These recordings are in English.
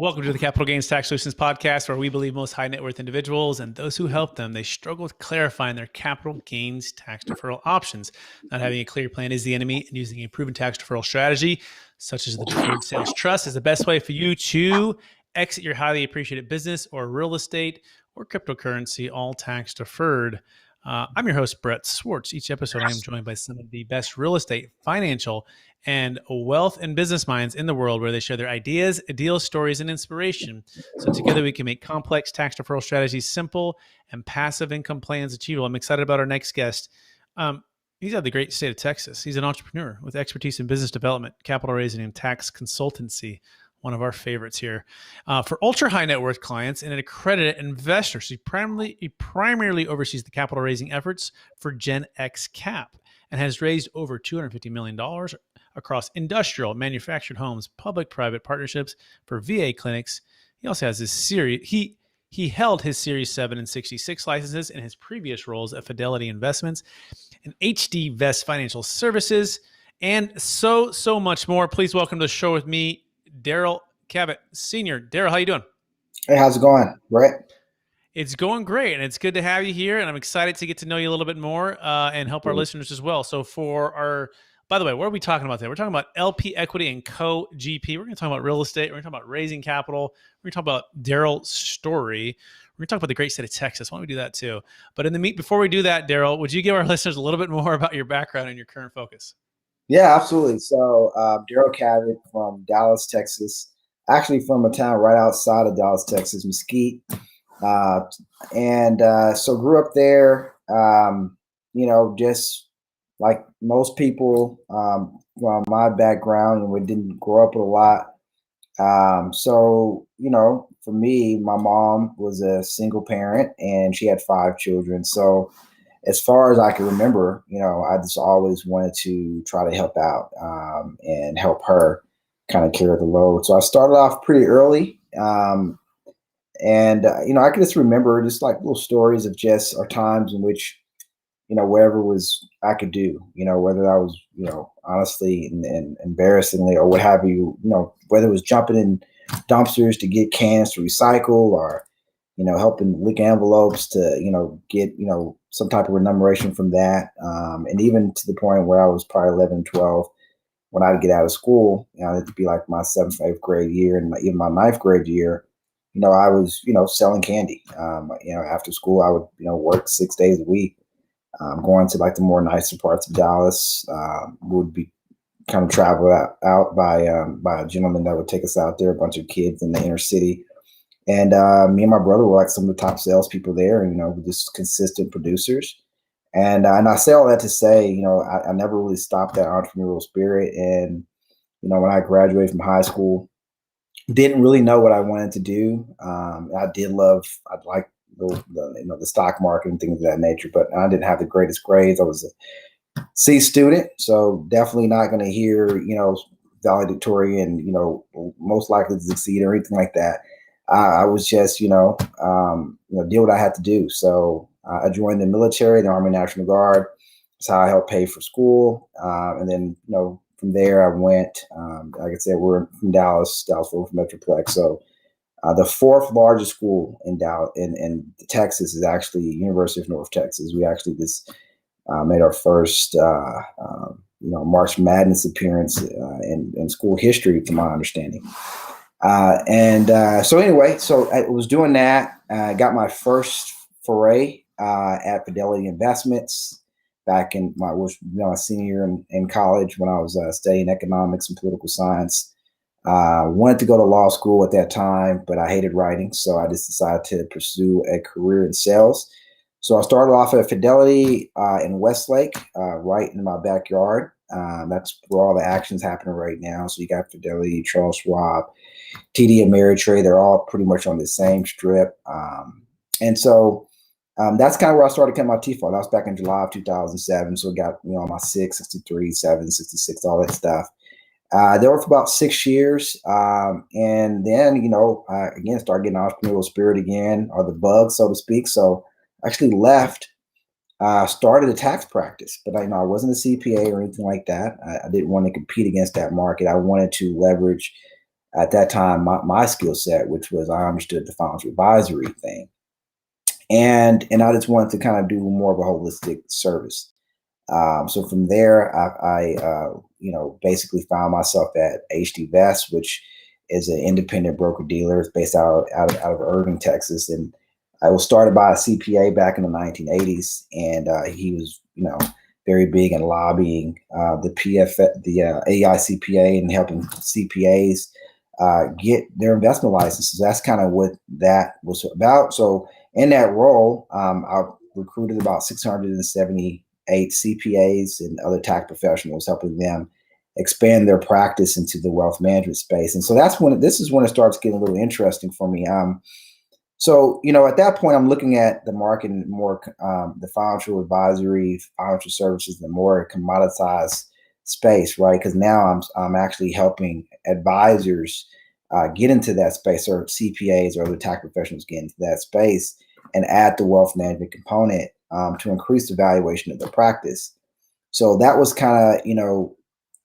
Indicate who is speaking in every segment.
Speaker 1: Welcome to the Capital Gains Tax Solutions Podcast, where we believe most high net worth individuals and those who help them, they struggle with clarifying their capital gains tax deferral options. Not having a clear plan is the enemy, and using a proven tax deferral strategy, such as the Deferred Sales Trust, is the best way for you to exit your highly appreciated business or real estate or cryptocurrency, all tax deferred. I'm your host, Brett Swarts. Each episode, I am joined by some of the best real estate, financial, and wealth and business minds in the world, where they share their ideas, deals, stories, and inspiration. So together we can make complex tax deferral strategies simple and passive income plans achievable. I'm excited about our next guest. He's out of the great state of Texas. He's an entrepreneur with expertise in business development, capital raising, and tax consultancy. One of our favorites here. For ultra high net worth clients and an accredited investor. So he primarily oversees the capital raising efforts for Gen X Cap and has raised over $250 million across industrial, manufactured homes, public-private partnerships for VA clinics. He also has his series. He held his Series 7 and 66 licenses in his previous roles at Fidelity Investments and HD Vest Financial Services, and so much more. Please welcome to the show with me, Darryl Cavitt, Senior. Darryl, how you doing?
Speaker 2: Hey, how's it going, Brett?
Speaker 1: It's going great, and it's good to have you here, and I'm excited to get to know you a little bit more and help our listeners as well. So by the way, what are we talking about today? We're talking about LP equity and co-GP. We're going to talk about real estate. We're going to talk about raising capital. We're going to talk about Darryl's story. We're going to talk about the great state of Texas. Why don't we do that too? But before we do that, Darryl, would you give our listeners a little bit more about your background and your current focus?
Speaker 2: Yeah, absolutely. So Darryl Cavitt from Dallas, Texas, actually from a town right outside of Dallas, Texas, Mesquite. So grew up there, just like most people from my background, and we didn't grow up with a lot. For me, my mom was a single parent and she had 5 children. So as far as I can remember, I just always wanted to try to help out and help her kind of carry the load. So I started off pretty early. I can just remember just like little stories of just our times in which, whatever was I could do, whether that was, honestly and embarrassingly or what have you, whether it was jumping in dumpsters to get cans to recycle or, helping lick envelopes to, get, some type of remuneration from that. And even to the point where I was probably 11, 12, when I'd get out of school, it'd be like my 7th, 8th grade year and even my 9th grade year, I was, selling candy. After school, I would, work 6 days a week, going to like the more nicer parts of Dallas. Would be kind of travel out by a gentleman that would take us out there, a bunch of kids in the inner city. And me and my brother were like some of the top salespeople there, and we're just consistent producers. And I say all that to say, I never really stopped that entrepreneurial spirit. And when I graduated from high school, didn't really know what I wanted to do. I'd like the stock market and things of that nature, but I didn't have the greatest grades. I was a C student, so definitely not going to hear valedictorian, most likely to succeed or anything like that. I was just, did what I had to do. So I joined the military, the Army National Guard. That's how I helped pay for school. And then, from there I went, like I said, we're from Dallas-Fort Worth Metroplex. So the 4th largest school in Dallas, in Texas, is actually University of North Texas. We actually just made our first, March Madness appearance in school history, from my understanding. So I was doing that. I got my first foray at Fidelity Investments back in my senior year in college when I was studying economics and political science. Wanted to go to law school at that time, but I hated writing, so I just decided to pursue a career in sales. So I started off at Fidelity in Westlake, right in my backyard. That's where all the action's happening right now. So you got Fidelity, Charles Schwab, TD Ameritrade. They're all pretty much on the same strip. That's kind of where I started cutting my teeth on. That was back in July of 2007. So I got, my 6, 63, 7, 66, all that stuff. There were for about 6 years. And then, again, started getting entrepreneurial spirit again, or the bug, so to speak. So I actually left, started a tax practice, but I wasn't a CPA or anything like that. I didn't want to compete against that market. I wanted to leverage at that time my skill set, which was I understood the financial advisory thing. And I just wanted to kind of do more of a holistic service. So from there, I basically found myself at HD Vest, which is an independent broker dealer. It's based out of Irving, Texas, and I was started by a CPA back in the 1980s, and he was very big in lobbying the AICPA and helping CPAs get their investment licenses. That's kind of what that was about. So in that role, I recruited about 678 CPAs and other tax professionals, helping them expand their practice into the wealth management space. And so this is when it starts getting a little interesting for me. So at that point, I'm looking at the market and more the financial advisory, financial services, the more commoditized space, right? Because now I'm actually helping advisors get into that space, or CPAs or other tax professionals get into that space and add the wealth management component to increase the valuation of their practice. So that was kind of,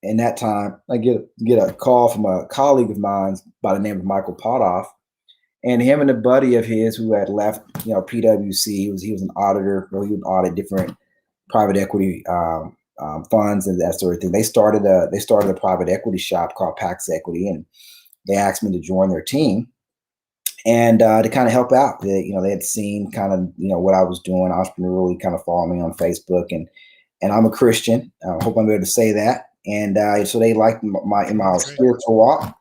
Speaker 2: in that time, I get a call from a colleague of mine by the name of Michael Potoff, and him and a buddy of his who had left, PwC. He was an auditor, or he would audit different private equity funds and that sort of thing. They started a private equity shop called Pax Equity, and they asked me to join their team and to kind of help out. They had seen kind of what I was doing entrepreneurially, kind of follow me on Facebook, and I'm a Christian. I hope I'm able to say that. And so they liked my spiritual walk.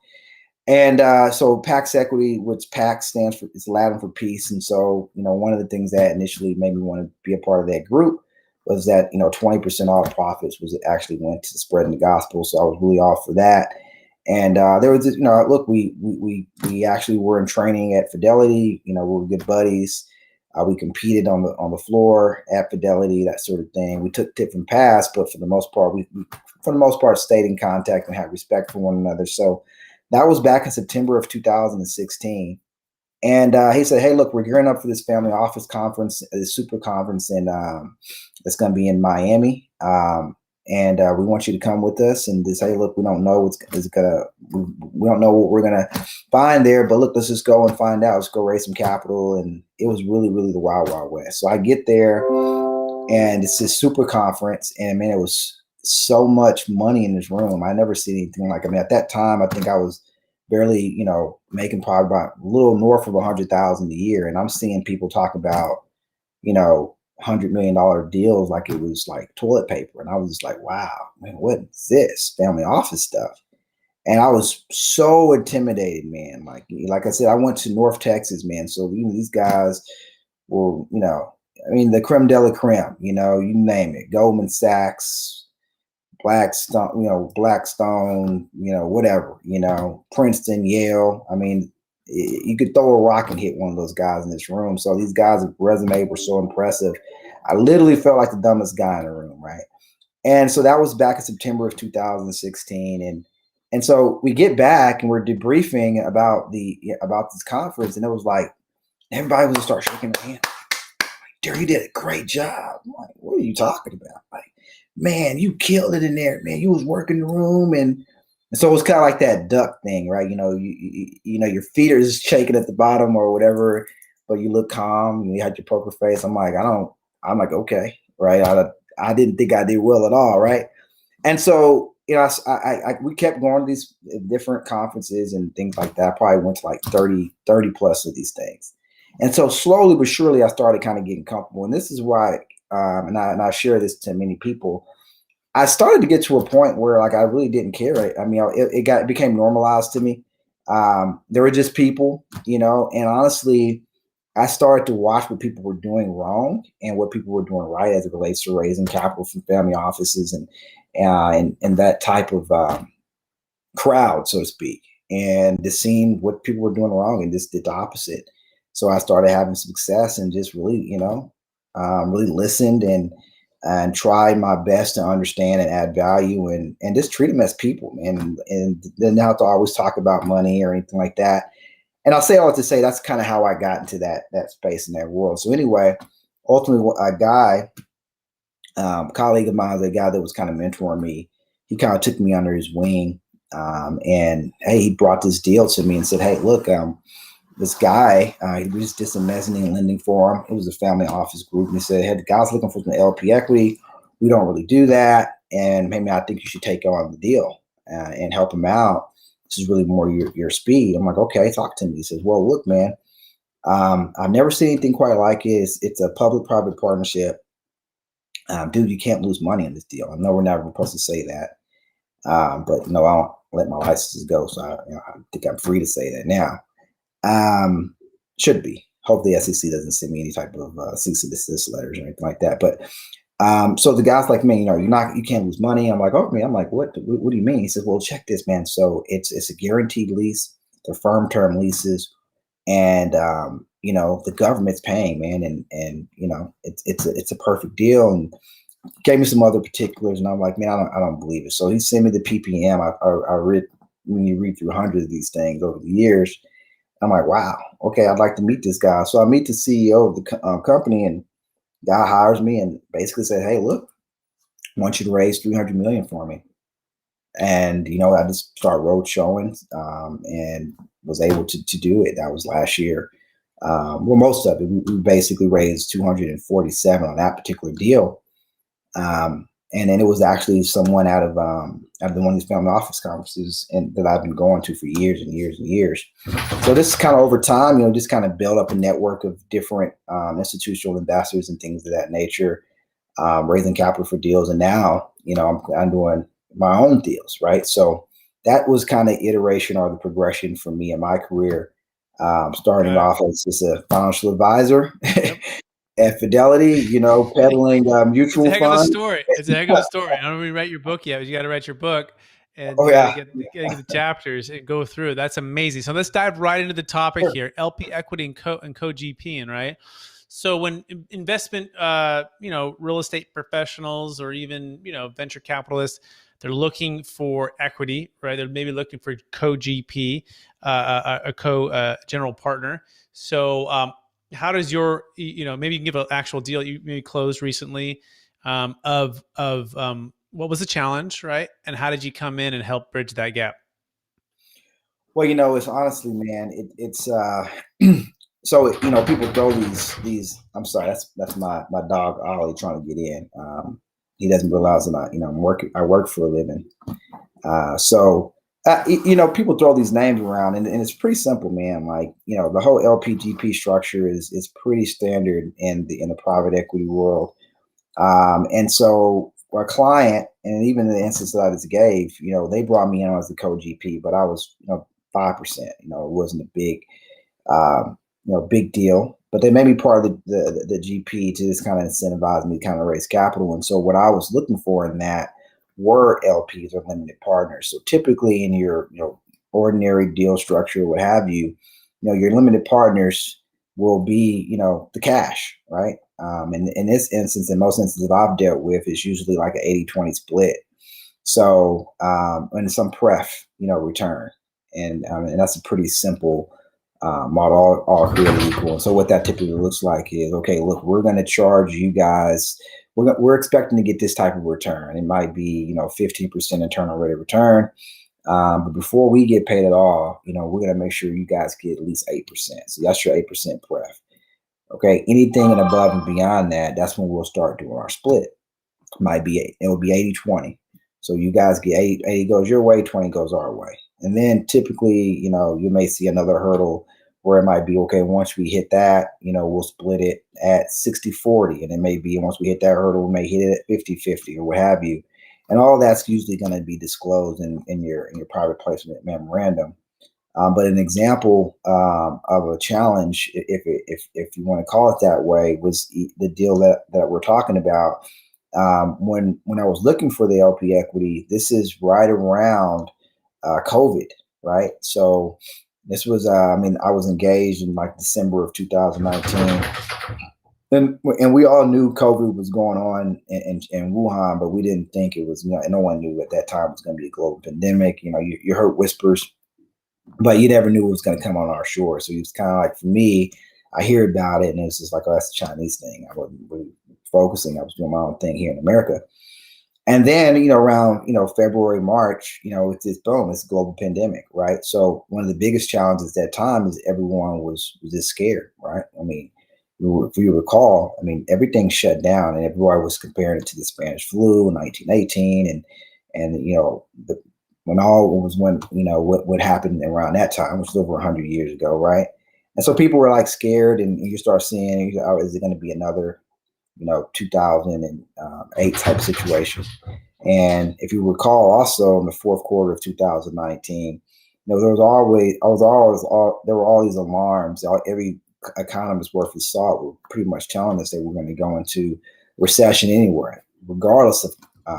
Speaker 2: And so Pax Equity, which Pax stands for, it's Latin for peace. And so, one of the things that initially made me want to be a part of that group was that, 20% off profits was actually went to spreading the gospel. So I was really all for that. And there was, look, we actually were in training at Fidelity. We were good buddies. We competed on the floor at Fidelity, that sort of thing. We took different paths, but for the most part, stayed in contact and had respect for one another. So that was back in September of 2016. And he said, hey, look, we're gearing up for this family office conference, this super conference, and it's going to be in Miami. And we want you to come with us and just say, look, we don't know we don't know what we're going to find there, but look, let's just go and find out. Let's go raise some capital. And it was really, really the wild, wild west. So I get there, and it's this super conference, and man, it was so much money in this room. I never seen anything like it. I mean, at that time, I think I was barely, making probably about a little north of 100,000 a year. And I'm seeing people talk about, $100 million deals like it was like toilet paper. And I was just like, wow, man, what is this family office stuff? And I was so intimidated, man. Like I said, I went to North Texas, man. So even these guys were, the creme de la creme, you name it, Goldman Sachs, Blackstone, whatever, Princeton, Yale. I mean, you could throw a rock and hit one of those guys in this room. So these guys' resume were so impressive. I literally felt like the dumbest guy in the room, right? And so that was back in September of 2016. And so we get back and we're debriefing about this conference, and it was like everybody was just start shaking their hand. Darryl, you did a great job. I'm like, what are you talking about? Like, man, you killed it in there, man. You was working the room, and so it was kind of like that duck thing, right? Your feet are just shaking at the bottom or whatever, but you look calm. You had your poker face. I'm like, okay, right? I didn't think I did well at all, right? And so, we kept going to these different conferences and things like that. I probably went to like 30 plus of these things. And so slowly but surely, I started kind of getting comfortable. And this is why, and I share this to many people, I started to get to a point where like I really didn't care. I mean, it became normalized to me. There were just people, and honestly, I started to watch what people were doing wrong and what people were doing right as it relates to raising capital from family offices and that type of crowd, so to speak, and just seeing what people were doing wrong and just did the opposite. So I started having success and just really, really listened and tried my best to understand and add value and just treat them as people, man, and didn't have to always talk about money or anything like that. And I'll say all to say that's kind of how I got into that space in that world. So anyway, ultimately, a guy, colleague of mine, a guy that was kind of mentoring me, he kind of took me under his wing And hey, he brought this deal to me and said, hey, look, this guy, we just did some mezzanine lending for him. It was a family office group. And he said, hey, the guy's looking for some LP equity. We don't really do that. And maybe I think you should take on the deal and help him out. This is really more your speed. I'm like, okay, talk to me. He says, well, look, man, I've never seen anything quite like it. It's a public-private partnership. Dude, you can't lose money on this deal. I know we're never supposed to say that. But no, I don't let my licenses go. So I think I'm free to say that now. Should be. Hopefully SEC doesn't send me any type of cease and desist letters or anything like that. But so the guy's like, man, you can't lose money. I'm like, okay. I'm like, what do you mean? He says, well, check this, man. So it's a guaranteed lease. They're firm term leases. And the government's paying, man, and it's a perfect deal. And gave me some other particulars, and I'm like, man, I don't believe it. So he sent me the PPM. I read, when you read through hundreds of these things over the years, I'm like, wow, okay, I'd like to meet this guy. So I meet the CEO of the company, and the guy hires me and basically said, hey, look, I want you to raise $300 million for me. And I just started road showing and was able to do it. That was last year. Well, most of it, we basically raised 247 on that particular deal. And then it was actually someone out of one of these family office conferences that I've been going to for years and years and years. So this is kind of over time, just kind of build up a network of different institutional investors and things of that nature, raising capital for deals. And now, I'm doing my own deals, right? So that was kind of iteration or the progression for me in my career, starting off as just a financial advisor. Yep. At Fidelity, peddling mutual funds.
Speaker 1: It's a heck of a story. It's a heck of a story. I don't even write your book yet, but you got to write your book, and you got to get the chapters and go through. That's amazing. So let's dive right into the topic here: LP equity and co-GP, right? So when investment, real estate professionals or even venture capitalists, they're looking for equity, right? They're maybe looking for co-GP, a co-general partner. So how does your, maybe you can give an actual deal you maybe closed recently of what was the challenge, right? And how did you come in and help bridge that gap?
Speaker 2: Well, it's honestly, man, it's so people throw these. I'm sorry, that's my dog Ollie trying to get in. He doesn't realize that I work for a living. People throw these names around, and it's pretty simple, man. Like, the whole LPGP structure is pretty standard in the private equity world. And so our client, and even in the instance that I just gave, they brought me in as the co-GP, but I was, 5%. It wasn't a big, big deal. But they made me part of the GP to just kind of incentivize me to kind of raise capital. And so what I was looking for in that were LPs or limited partners. So typically in your ordinary deal structure, what have you, your limited partners will be the cash, right? And in this instance, in most instances I've dealt with, it's usually like an 80-20 split. So and some pref return, and that's a pretty simple model, all created equal. And so what that typically looks like is, okay, look, we're going to charge you guys. We're expecting to get this type of return. It might be 15% internal rate of return, but before we get paid at all, we're going to make sure you guys get at least 8%. So that's your 8% pref. Okay, anything and above and beyond that, that's when we'll start doing our split. It will be 80-20. So you guys get 80 goes your way, 20 goes our way. And then typically, you may see another hurdle where it might be, okay, once we hit that, we'll split it at 60-40. And it may be once we hit that hurdle, we may hit it at 50-50 or what have you. And all that's usually going to be disclosed in your private placement memorandum. But an example of a challenge, if you want to call it that way, was the deal that we're talking about. When I was looking for the LP equity, this is right around COVID, right? So this was, I was engaged in like December of 2019. And we all knew COVID was going on in Wuhan, but we didn't think it was, no one knew at that time it was going to be a global pandemic. You heard whispers, but you never knew it was going to come on our shore. So it was kind of like, for me, I hear about it and it's just like, oh, that's a Chinese thing. I wasn't really focusing. I was doing my own thing here in America. And then, around, February, March, it's this boom, it's a global pandemic, right? So one of the biggest challenges at that time is everyone was just scared, right? I mean, if you recall, I mean, everything shut down and everybody was comparing it to the Spanish flu in 1918. And, what happened around that time, which was over 100 years ago, right? And so people were like scared, and you start seeing, oh, is it going to be another, 2008 type situation? And if you recall, also in the fourth quarter of 2019, there were all these alarms. Every economist worth his salt were pretty much telling us that we're going to go into recession anywhere, regardless of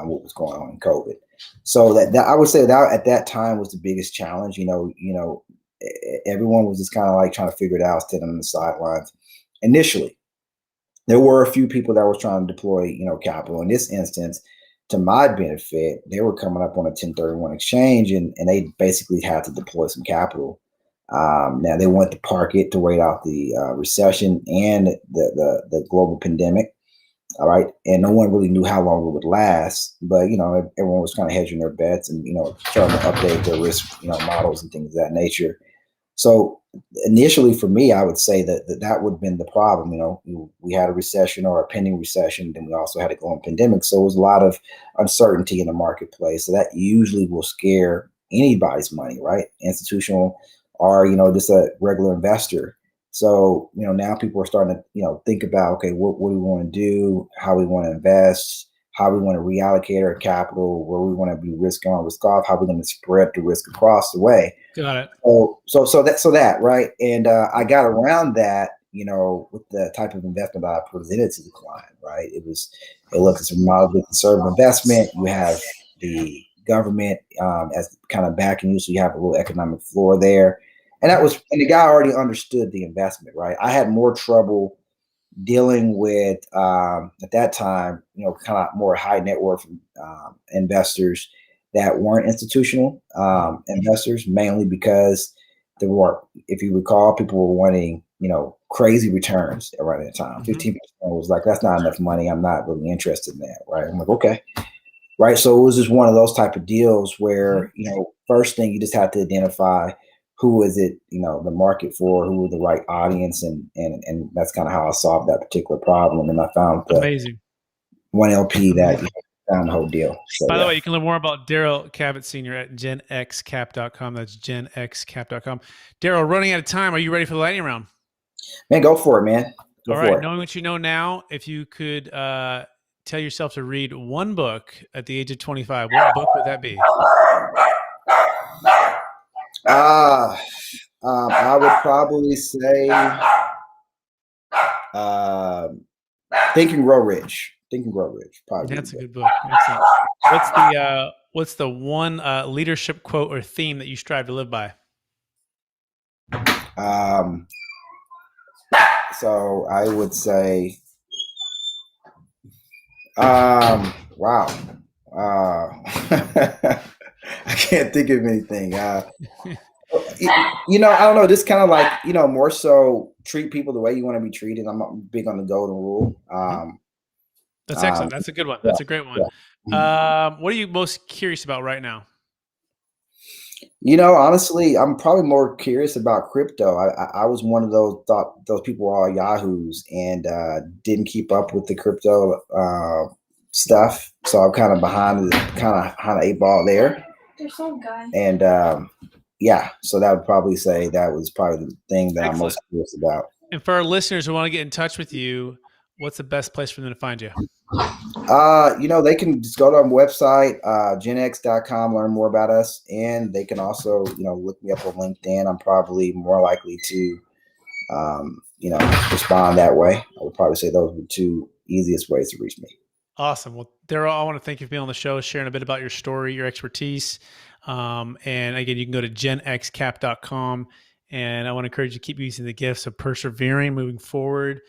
Speaker 2: what was going on in COVID. So that I would say that at that time was the biggest challenge. Everyone was just kind of like trying to figure it out, sitting on the sidelines. Initially, there were a few people that were trying to deploy, capital. In this instance, to my benefit, they were coming up on a 1031 exchange, and they basically had to deploy some capital. Now they wanted to park it to wait out the recession and the global pandemic. All right, and no one really knew how long it would last, but everyone was kind of hedging their bets and trying to update their risk models and things of that nature. So initially for me, I would say that would have been the problem. We had a recession or a pending recession, then we also had a global pandemic. So it was a lot of uncertainty in the marketplace. So that usually will scare anybody's money, right? Institutional or, just a regular investor. So, now people are starting to, think about, okay, what do we want to do? How we want to invest? How we want to reallocate our capital? Where we want to be risk on, risk off? How we're going to spread the risk across the way?
Speaker 1: Got it.
Speaker 2: So that right, and I got around that, with the type of investment that I presented to the client. Right, it looks as a moderately conservative investment. You have the government as kind of backing you, so you have a little economic floor there, and the guy already understood the investment. Right, I had more trouble dealing with at that time, kind of more high net worth investors that weren't institutional investors, mainly because there were, if you recall, people were wanting, crazy returns around that time. 15% was like, that's not enough money. I'm not really interested in that. Right. I'm like, okay. Right. So it was just one of those type of deals where, first thing you just have to identify who is it, the market for, who are the right audience. And that's kind of how I solved that particular problem. And I found
Speaker 1: Amazing.
Speaker 2: one LP that found the whole deal. So,
Speaker 1: by the way, you can learn more about Darryl Cavitt Sr. at genxcap.com. That's genxcap.com. Darryl, running out of time. Are you ready for the lightning round?
Speaker 2: Man, go for it, man.
Speaker 1: All right. Knowing what you know now, if you could tell yourself to read one book at the age of 25, what book would that be?
Speaker 2: I would probably say Think and Grow Rich. Think and Grow Rich. Probably.
Speaker 1: That's a good book. Excellent. What's the one leadership quote or theme that you strive to live by?
Speaker 2: So I would say, wow. I can't think of anything. I don't know. Just kind of like, more so treat people the way you want to be treated. I'm not big on the golden rule.
Speaker 1: That's excellent. That's a good one. That's a great one. What are you most curious about right now?
Speaker 2: Honestly, I'm probably more curious about crypto. I was one of thought those people were all yahoos and didn't keep up with the crypto stuff. So I'm kind of behind the eight ball there.
Speaker 3: There's some guy.
Speaker 2: And so that would probably say that was probably the thing that I'm most curious about.
Speaker 1: And for our listeners who want to get in touch with you, what's the best place for them to find you?
Speaker 2: They can just go to our website, genx.com, learn more about us. And they can also, look me up on LinkedIn. I'm probably more likely to, respond that way. I would probably say those are the two easiest ways to reach me.
Speaker 1: Awesome. Well, Darryl, I want to thank you for being on the show, sharing a bit about your story, your expertise. And again, you can go to genxcap.com. And I want to encourage you to keep using the gifts of persevering, moving forward,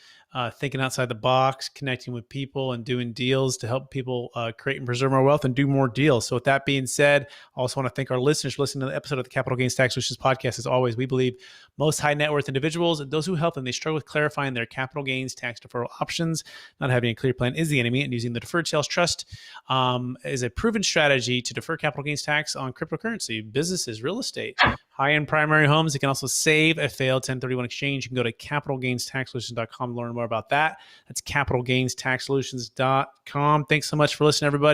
Speaker 1: thinking outside the box, connecting with people, and doing deals to help people create and preserve more wealth and do more deals. So with that being said, I also want to thank our listeners for listening to the episode of the Capital Gains Tax Solutions podcast. As always, we believe most high net worth individuals and those who help them, they struggle with clarifying their capital gains tax deferral options. Not having a clear plan is the enemy, and using the Deferred Sales Trust is a proven strategy to defer capital gains tax on cryptocurrency, businesses, real estate, high-end primary homes. You can also save a failed 1031 exchange. You can go to capitalgainstaxsolutions.com to learn more about that. That's capitalgainstaxsolutions.com. Thanks so much for listening, everybody.